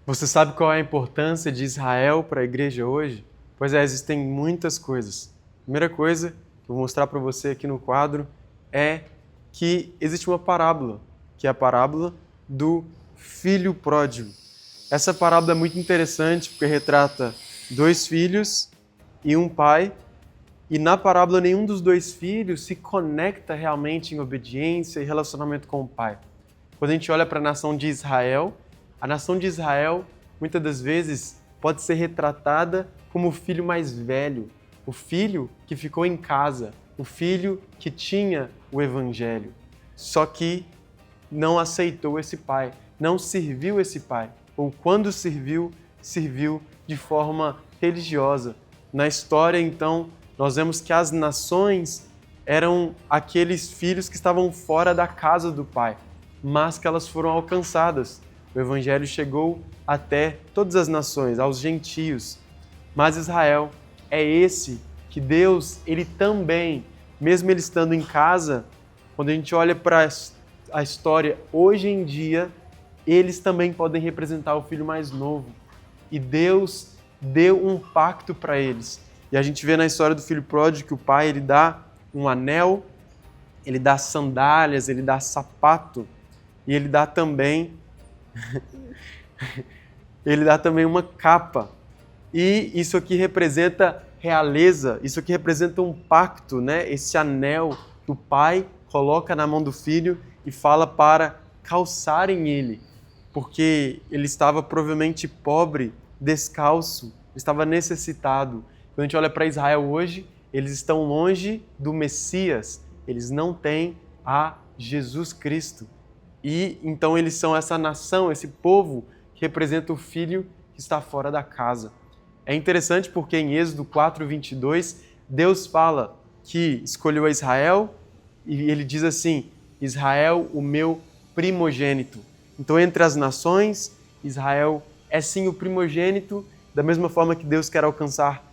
Você sabe qual é a importância de Israel para a igreja hoje? Pois é, existem muitas coisas. A primeira coisa que eu vou mostrar para você aqui no quadro é que existe uma parábola, que é a parábola do filho pródigo. Essa parábola é muito interessante porque retrata dois filhos e um pai, e na parábola nenhum dos dois filhos se conecta realmente em obediência e relacionamento com o pai. Quando a gente olha para a nação de Israel, a nação de Israel muitas das vezes pode ser retratada como o filho mais velho, o filho que ficou em casa, o filho que tinha o evangelho, só que não aceitou esse pai, não serviu esse pai, ou quando serviu, serviu de forma religiosa. Na história, então, nós vemos que as nações eram aqueles filhos que estavam fora da casa do pai, mas que elas foram alcançadas. O evangelho chegou até todas as nações, aos gentios. Mas Israel é esse que Deus, ele também, mesmo ele estando em casa, quando a gente olha para a história hoje em dia, eles também podem representar o filho mais novo. E Deus deu um pacto para eles. E a gente vê na história do filho pródigo que o pai, ele dá um anel, ele dá sandálias, ele dá sapato, e ele dá também uma capa. E isso aqui representa realeza, isso aqui representa um pacto, né? Esse anel que o pai coloca na mão do filho e fala para calçarem ele, porque ele estava provavelmente pobre, descalço, estava necessitado. Quando a gente olha para Israel hoje, eles estão longe do Messias, eles não têm a Jesus Cristo. E então eles são essa nação, esse povo que representa o filho que está fora da casa. É interessante porque em Êxodo 4:22, Deus fala que escolheu a Israel e ele diz assim: Israel, o meu primogênito. Então, entre as nações, Israel é sim o primogênito, da mesma forma que Deus quer alcançar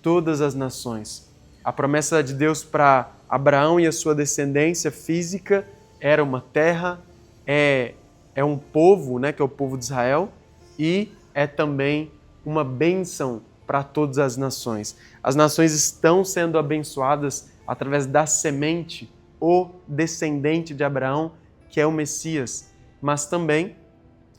todas as nações. A promessa de Deus para Abraão e a sua descendência física era uma terra, é um povo, né, que é o povo de Israel, e é também uma bênção para todas as nações. As nações estão sendo abençoadas através da semente, o descendente de Abraão, que é o Messias. Mas também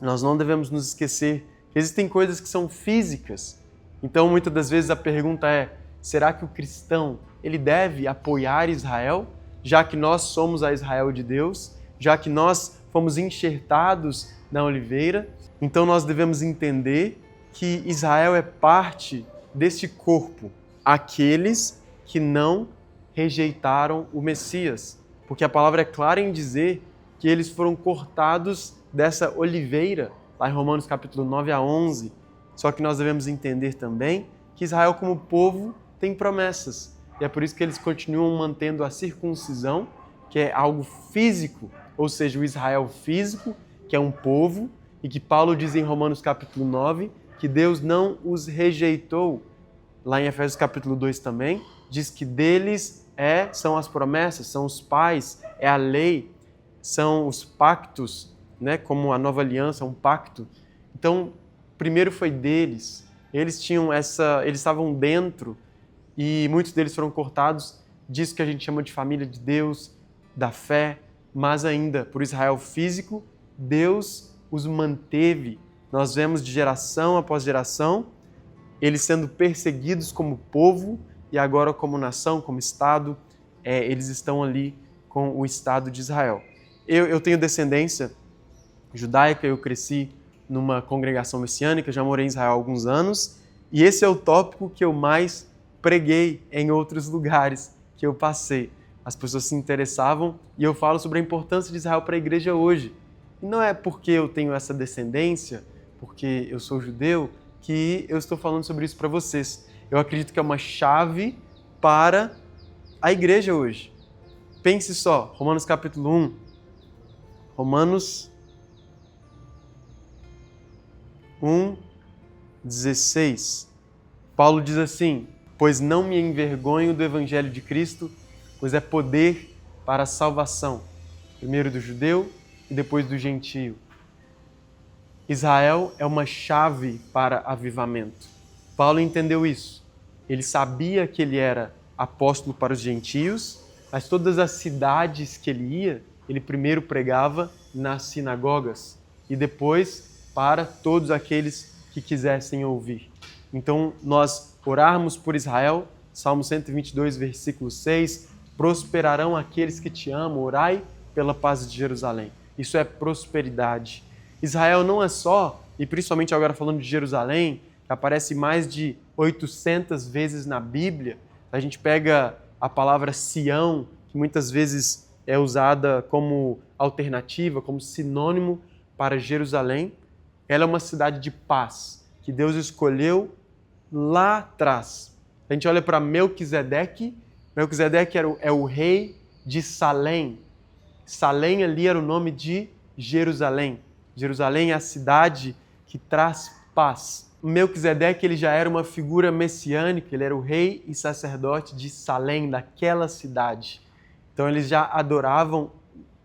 nós não devemos nos esquecer que existem coisas que são físicas. Então, muitas das vezes a pergunta é: será que o cristão ele deve apoiar Israel, já que nós somos a Israel de Deus, já que nós fomos enxertados na oliveira? Então nós devemos entender que Israel é parte deste corpo, aqueles que não rejeitaram o Messias, porque a palavra é clara em dizer que eles foram cortados dessa oliveira, lá em Romanos capítulo 9-11. Só que nós devemos entender também que Israel como povo tem promessas, e é por isso que eles continuam mantendo a circuncisão, que é algo físico, ou seja, o Israel físico, que é um povo, e que Paulo diz em Romanos capítulo 9, que Deus não os rejeitou. Lá em Efésios capítulo 2 também, diz que deles são as promessas, são os pais, é a lei, são os pactos, né, como a nova aliança, um pacto. Então, primeiro foi deles, eles estavam dentro e muitos deles foram cortados disso que a gente chama de família de Deus, da fé, mas ainda por Israel físico, Deus os manteve. Nós vemos de geração após geração, eles sendo perseguidos como povo e agora como nação, como Estado, eles estão ali com o Estado de Israel. Eu tenho descendência judaica, eu cresci numa congregação messiânica, já morei em Israel há alguns anos, e esse é o tópico que eu mais preguei em outros lugares que eu passei. As pessoas se interessavam e eu falo sobre a importância de Israel para a igreja hoje. E não é porque eu tenho essa descendência, porque eu sou judeu, que eu estou falando sobre isso para vocês. Eu acredito que é uma chave para a igreja hoje. Pense só, Romanos capítulo 1. Romanos 1:16. Paulo diz assim: pois não me envergonho do evangelho de Cristo, pois é poder para a salvação, primeiro do judeu e depois do gentio. Israel é uma chave para avivamento. Paulo entendeu isso. Ele sabia que ele era apóstolo para os gentios, mas todas as cidades que ele ia, ele primeiro pregava nas sinagogas e depois para todos aqueles que quisessem ouvir. Então, nós orarmos por Israel, Salmo 122, versículo 6, prosperarão aqueles que te amam, orai pela paz de Jerusalém. Isso é prosperidade. Israel não é só, e principalmente agora falando de Jerusalém, que aparece mais de 800 vezes na Bíblia. A gente pega a palavra Sião, que muitas vezes é usada como alternativa, como sinônimo para Jerusalém. Ela é uma cidade de paz, que Deus escolheu lá atrás. A gente olha para Melquisedeque. Melquisedeque é o rei de Salém. Salém ali era o nome de Jerusalém. Jerusalém é a cidade que traz paz. Melquisedeque ele já era uma figura messiânica, ele era o rei e sacerdote de Salém, daquela cidade. Então eles já adoravam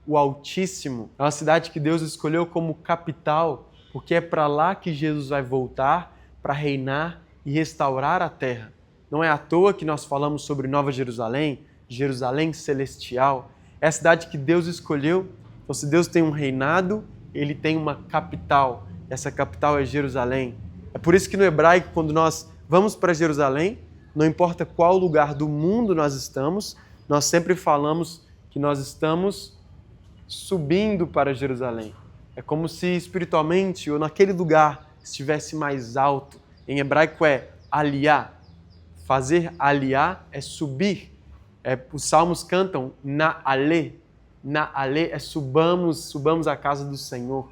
o Altíssimo. É uma cidade que Deus escolheu como capital, porque é para lá que Jesus vai voltar para reinar e restaurar a terra. Não é à toa que nós falamos sobre Nova Jerusalém, Jerusalém celestial. É a cidade que Deus escolheu. Então, se Deus tem um reinado, ele tem uma capital. Essa capital é Jerusalém. É por isso que no hebraico, quando nós vamos para Jerusalém, não importa qual lugar do mundo nós estamos, nós sempre falamos que nós estamos subindo para Jerusalém. É como se espiritualmente ou naquele lugar estivesse mais alto. Em hebraico é aliá. Fazer aliá é subir. Os salmos cantam Naale. Naale é subamos à casa do Senhor.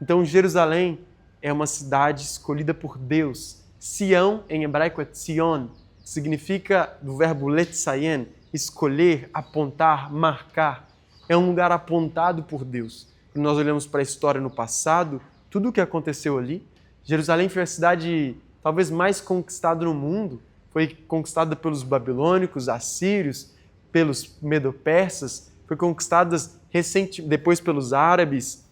Então Jerusalém é uma cidade escolhida por Deus. Sião, em hebraico, é Tzion. Significa, do verbo letzayen, escolher, apontar, marcar. É um lugar apontado por Deus. Quando nós olhamos para a história no passado, tudo o que aconteceu ali, Jerusalém foi a cidade talvez mais conquistada no mundo. Foi conquistada pelos babilônicos, assírios, pelos medo-persas, foi conquistada depois pelos árabes,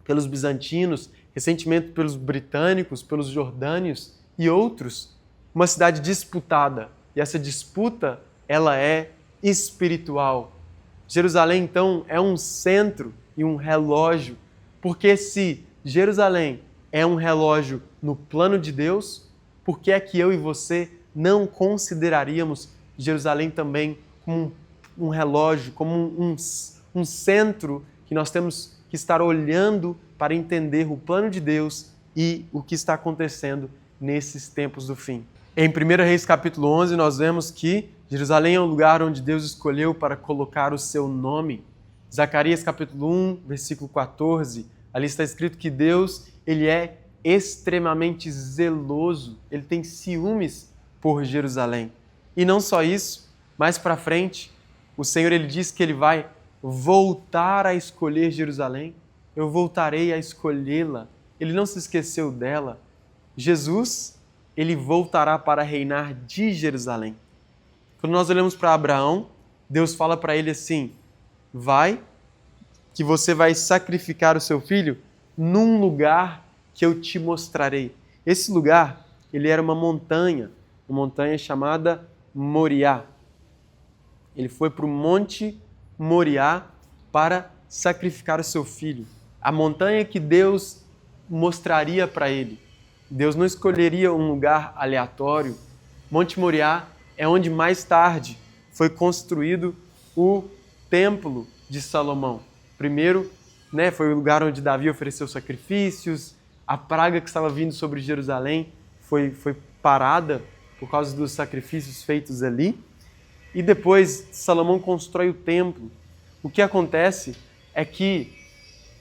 pelos bizantinos, recentemente pelos britânicos, pelos jordânios e outros. Uma cidade disputada. E essa disputa, ela é espiritual. Jerusalém, então, é um centro e um relógio, porque se Jerusalém é um relógio no plano de Deus, por que é que eu e você não consideraríamos Jerusalém também como um relógio, como um centro que nós temos que estar olhando para entender o plano de Deus e o que está acontecendo nesses tempos do fim? Em 1 Reis capítulo 11, nós vemos que Jerusalém é um lugar onde Deus escolheu para colocar o seu nome. Zacarias capítulo 1, versículo 14, ali está escrito que Deus, ele é extremamente zeloso, ele tem ciúmes por Jerusalém. E não só isso, mais para frente, o Senhor ele diz que ele vai voltar a escolher Jerusalém. Eu voltarei a escolhê-la. Ele não se esqueceu dela. Jesus, ele voltará para reinar de Jerusalém. Quando nós olhamos para Abraão, Deus fala para ele assim: vai, que você vai sacrificar o seu filho num lugar que eu te mostrarei. Esse lugar, ele era uma montanha chamada Moriá. Ele foi para o Monte Moriá para sacrificar o seu filho. A montanha que Deus mostraria para ele. Deus não escolheria um lugar aleatório. Monte Moriá é onde mais tarde foi construído o Templo de Salomão. Primeiro, foi o lugar onde Davi ofereceu sacrifícios, a praga que estava vindo sobre Jerusalém foi parada por causa dos sacrifícios feitos ali. E depois Salomão constrói o templo. O que acontece é que,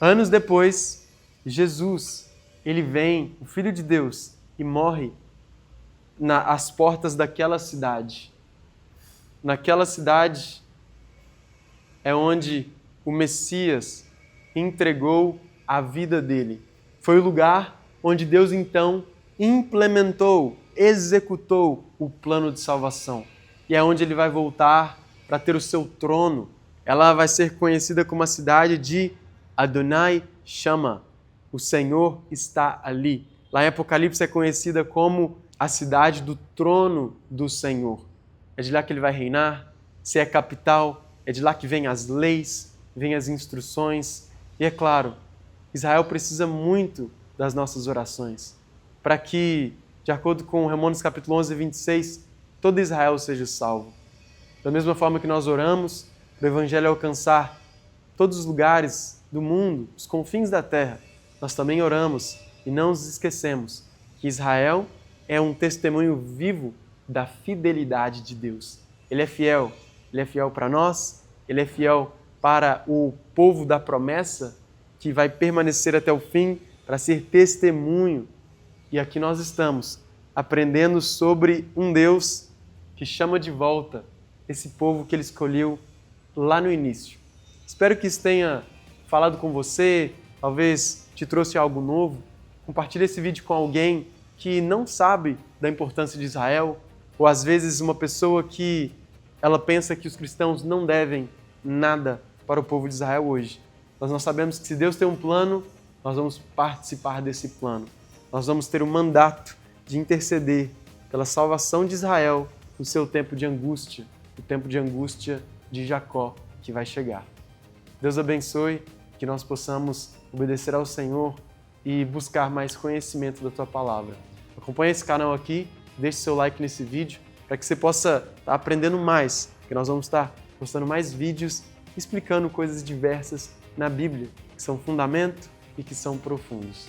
anos depois, Jesus, ele vem, o Filho de Deus, e morre às portas daquela cidade. Naquela cidade é onde o Messias entregou a vida dele. Foi o lugar onde Deus, então, implementou, executou o plano de salvação. E é onde ele vai voltar para ter o seu trono. Ela vai ser conhecida como a cidade de Adonai Shama. O Senhor está ali. Lá em Apocalipse é conhecida como a cidade do trono do Senhor. É de lá que ele vai reinar. Se é capital, é de lá que vêm as leis, vêm as instruções. E é claro, Israel precisa muito das nossas orações para que, de acordo com Romanos capítulo 11, 26, todo Israel seja salvo. Da mesma forma que nós oramos para o Evangelho alcançar todos os lugares do mundo, os confins da terra, nós também oramos e não nos esquecemos que Israel é um testemunho vivo da fidelidade de Deus. Ele é fiel para nós, ele é fiel para o povo da promessa que vai permanecer até o fim para ser testemunho. E aqui nós estamos aprendendo sobre um Deus que chama de volta esse povo que ele escolheu lá no início. Espero que isso tenha falado com você, talvez te trouxe algo novo. Compartilhe esse vídeo com alguém que não sabe da importância de Israel, ou às vezes uma pessoa que ela pensa que os cristãos não devem nada para o povo de Israel hoje. Mas nós sabemos que se Deus tem um plano, nós vamos participar desse plano. Nós vamos ter o mandato de interceder pela salvação de Israel no seu tempo de angústia, o tempo de angústia de Jacó que vai chegar. Deus abençoe, que nós possamos obedecer ao Senhor e buscar mais conhecimento da Tua Palavra. Acompanhe esse canal aqui, deixe seu like nesse vídeo, para que você possa estar aprendendo mais, porque nós vamos estar postando mais vídeos explicando coisas diversas na Bíblia, que são fundamento e que são profundos.